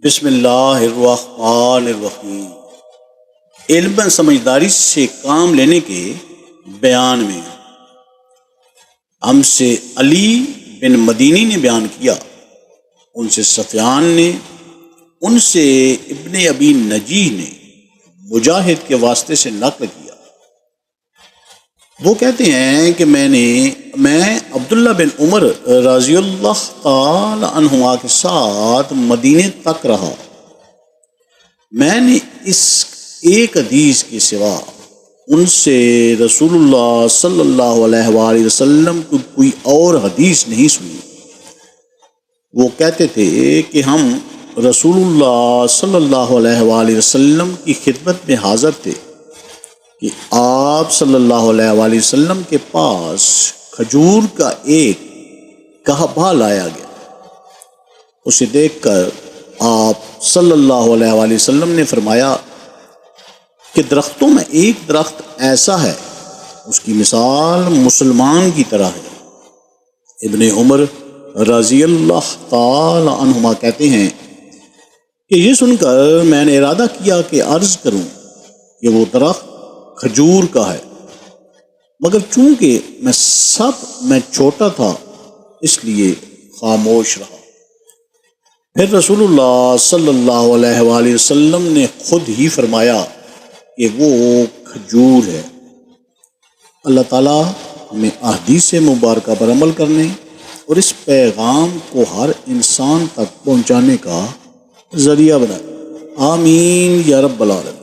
بسم اللہ الرحمن الرحیم۔ علم سمجھداری سے کام لینے کے بیان میں ہم سے علی بن مدینی نے بیان کیا، ان سے سفیان نے، ان سے ابن ابی نجیح نے مجاہد کے واسطے سے نقل کیا۔ وہ کہتے ہیں کہ میں عبداللہ بن عمر رضی اللہ تعالی عنہما کے ساتھ مدینے تک رہا۔ میں نے اس ایک حدیث کے سوا ان سے رسول اللہ صلی اللہ علیہ وآلہ وسلم کی کوئی اور حدیث نہیں سنی۔ وہ کہتے تھے کہ ہم رسول اللہ صلی اللہ علیہ وآلہ وسلم کی خدمت میں حاضر تھے کہ آپ صلی اللہ علیہ وآلہ وسلم کے پاس کھجور کا ایک کہبہ لایا گیا۔ اسے دیکھ کر آپ صلی اللہ علیہ وآلہ وسلم نے فرمایا کہ درختوں میں ایک درخت ایسا ہے، اس کی مثال مسلمان کی طرح ہے۔ ابن عمر رضی اللہ تعالی عنہما کہتے ہیں کہ یہ سن کر میں نے ارادہ کیا کہ عرض کروں کہ وہ درخت کھجور کا ہے، مگر چونکہ میں چھوٹا تھا اس لیے خاموش رہا۔ پھر رسول اللہ صلی اللہ علیہ وآلہ وسلم نے خود ہی فرمایا کہ وہ کھجور ہے۔ اللہ تعالیٰ ہمیں احادیث مبارکہ پر عمل کرنے اور اس پیغام کو ہر انسان تک پہنچانے کا ذریعہ بنائے۔ آمین یا رب العالمین۔